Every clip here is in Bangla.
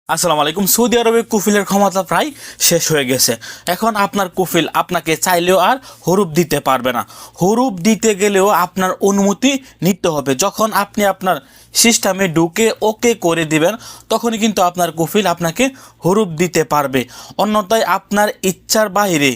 আসসালামু আলাইকুম। সৌদি আরবে কফিলের ক্ষমতা প্রায় শেষ হয়ে গেছে। এখন আপনার কফিল আপনাকে চাইলেও আর হরুপ দিতে পারবে না। হরুপ দিতে গেলেও আপনার অনুমতি নিতে হবে। যখন আপনি আপনার সিস্টেমে ঢুকে ওকে করে দিবেন, তখনই কিন্তু আপনার কফিল আপনাকে হরুপ দিতে পারবে। অন্যথায় আপনার ইচ্ছার বাইরে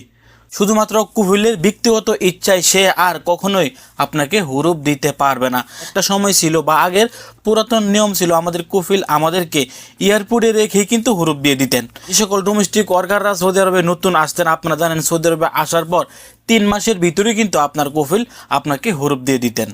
শুধুমাত্র কফিলের ব্যক্তিগত ইচ্ছায় সে আর কখনোই আপনাকে হুরুপ দিতে পারবে না। একটা সময় ছিল বা আগের পুরাতন নিয়ম ছিল, আমাদের কফিল আমাদেরকে এয়ারপোর্টে রেখেই কিন্তু হুরুপ দিয়ে দিতেন। যে সকল ডোমেস্টিক ওয়ার্কাররা সৌদি আরবে নতুন আসতেন, আপনারা জানেন সৌদি আরবে আসার পর 3 মাসের ভিতরেই কিন্তু আপনার কফিল আপনাকে হুরুপ দিয়ে দিতেন।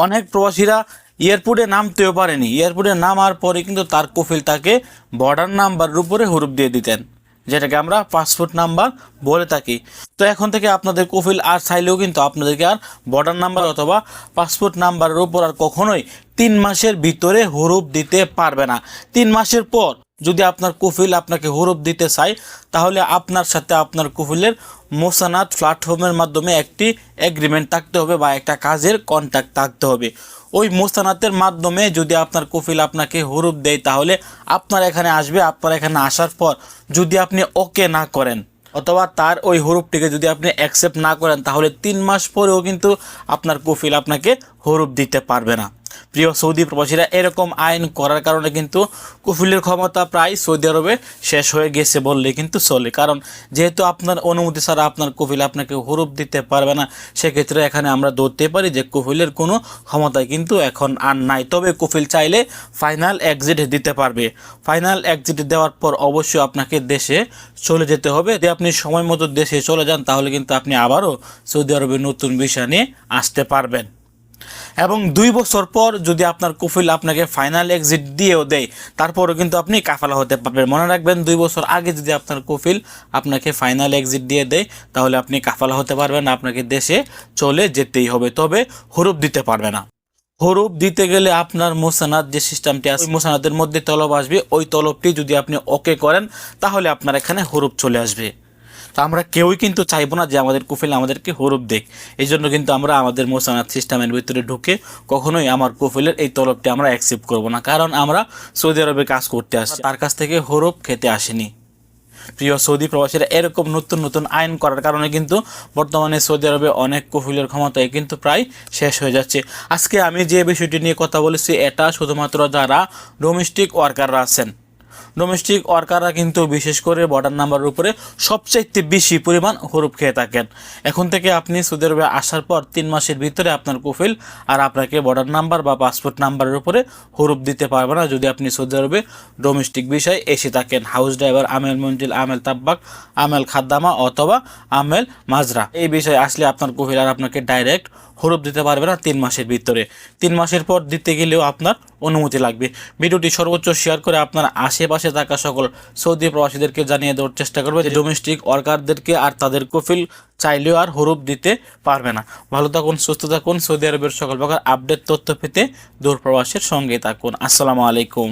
অনেক প্রবাসীরা এয়ারপোর্টে নামতেও পারেনি, এয়ারপোর্টে নামার পরে কিন্তু তার কফিল তাকে বর্ডার নাম্বারের উপরে হুরুপ দিয়ে দিতেন, যেটাকে আমরা পাসপোর্ট নাম্বার বলে থাকি। তো এখন থেকে আপনাদের কফিল আর চাইলেও কিন্তু আপনাদেরকে আর বর্ডার নাম্বার অথবা পাসপোর্ট নাম্বারের উপর আর কখনোই 3 মাসের ভিতরে হুরুপ দিতে পারবে না। 3 মাসের পর যদি আপনার কফিল আপনাকে হুরুপ দিতে চায়, তাহলে আপনার সাথে আপনার কফিলের মোসানাত প্ল্যাটফর্মের মাধ্যমে একটি এগ্রিমেন্ট থাকতে হবে বা একটা কাজের কন্ট্যাক্ট থাকতে হবে। ওই মোসানাতের মাধ্যমে যদি আপনার কফিল আপনাকে হুরুপ দেয়, তাহলে আপনার এখানে আসবে। আপনার এখানে আসার পর যদি আপনি ওকে না করেন অথবা তার ওই হুরুপটিকে যদি আপনি অ্যাকসেপ্ট না করেন, তাহলে 3 মাস পরেও কিন্তু আপনার কফিল আপনাকে হুরুপ দিতে পারবে না। প্রিয় সৌদি প্রবাসীরা, এরকম আইন করার কারণে কিন্তু কফিলের ক্ষমতা প্রায় সৌদি আরবে শেষ হয়ে গেছে বললে কিন্তু চলে। কারণ যেহেতু আপনার অনুমতি ছাড়া আপনার কফিল আপনাকে হুরুপ দিতে পারবে না, সেক্ষেত্রে এখানে আমরা ধরতে পারি যে কফিলের কোনো ক্ষমতাই কিন্তু এখন আর নাই। তবে কফিল চাইলে ফাইনাল এক্সিট দিতে পারবে। ফাইনাল এক্সিট দেওয়ার পর অবশ্যই আপনাকে দেশে চলে যেতে হবে। যদি আপনি সময় মতো দেশে চলে যান, তাহলে কিন্তু আপনি আবারও সৌদি আরবের নতুন ভিসা নিয়ে আসতে পারবেন। এবং 2 বছর পর যদি আপনার কফিল আপনাকে ফাইনাল এক্সিট দিয়েও দেয়, তারপরও কিন্তু আপনি কাফালা হতে পারবেন। মনে রাখবেন, 2 বছর আগে যদি আপনার কফিল আপনাকে ফাইনাল এক্সিট দিয়ে দেয়, তাহলে আপনি কাফালা হতে পারবেন, আপনাকে দেশে চলে যেতেই হবে। তবে হুরুপ দিতে পারবে না। হুরুপ দিতে গেলে আপনার মোসানাত যে সিস্টেমটি আছে, ওই মোসানাতের মধ্যে তলব আসবে। ওই তলবটি যদি আপনি ওকে করেন, তাহলে আপনার এখানে হুরুপ চলে আসবে। তো আমরা কেউই কিন্তু চাইবো না যে আমাদের কফিল আমাদেরকে হুরুপ দেখ। এই জন্য কিন্তু আমরা আমাদের মোসানাত সিস্টেমের ভিতরে ঢুকে কখনোই আমার কফিলের এই তলবটি আমরা অ্যাকসেপ্ট করব না। কারণ আমরা সৌদি আরবে কাজ করতে আসছি, তার কাছ থেকে হুরুপ খেতে আসেনি। প্রিয় সৌদি প্রবাসীরা, এরকম নতুন নতুন আইন করার কারণে কিন্তু বর্তমানে সৌদি আরবে অনেক কফিলের ক্ষমতায় কিন্তু প্রায় শেষ হয়ে যাচ্ছে। আজকে আমি যে বিষয়টি নিয়ে কথা বলেছি, এটা শুধুমাত্র যারা ডোমেস্টিক ওয়ার্কাররা আছেন। ডোমেস্টিক ওয়ার্কাররা কিন্তু বিশেষ করে বর্ডার নাম্বারের উপরে সবচাইতে বেশি পরিমাণ হুরুপ খেয়ে থাকেন। এখন থেকে আপনি সৌদি আরবে আসার পর 3 মাসের ভিতরে আপনার কফিল আর আপনাকে বর্ডার নাম্বার বা পাসপোর্ট নাম্বারের উপরে হুরুপ দিতে পারবে না, যদি আপনি সৌদি আরবে ডোমেস্টিক বিষয়ে এসে থাকেন। হাউস ড্রাইভার, আমেল মঞ্জিল, আমেল তাব্বাক, আমেল খাদ্দামা অথবা আমেল মাজরা, এই বিষয়ে আসলে আপনার কফিল আর আপনাকে ডাইরেক্ট হুরুপ দিতে পারবে না 3 মাসের ভিতরে। 3 মাসের পর দিতে গেলেও আপনার অনুমতি লাগবে। ভিডিওটি সর্বোচ্চ শেয়ার করে আপনার আশেপাশে থাকা সকল সৌদি প্রবাসীদেরকে জানিয়ে দেওয়ার চেষ্টা করবে যে ডোমেস্টিক ওয়ার্কারদেরকে আর তাদের কফিল চাইলেও আর হুরুপ দিতে পারবে না। ভালো থাকুন, সুস্থ থাকুন। সৌদি আরবের সকল প্রকার আপডেট তথ্য পেতে দূর প্রবাসের সঙ্গে থাকুন। আসসালামু আলাইকুম।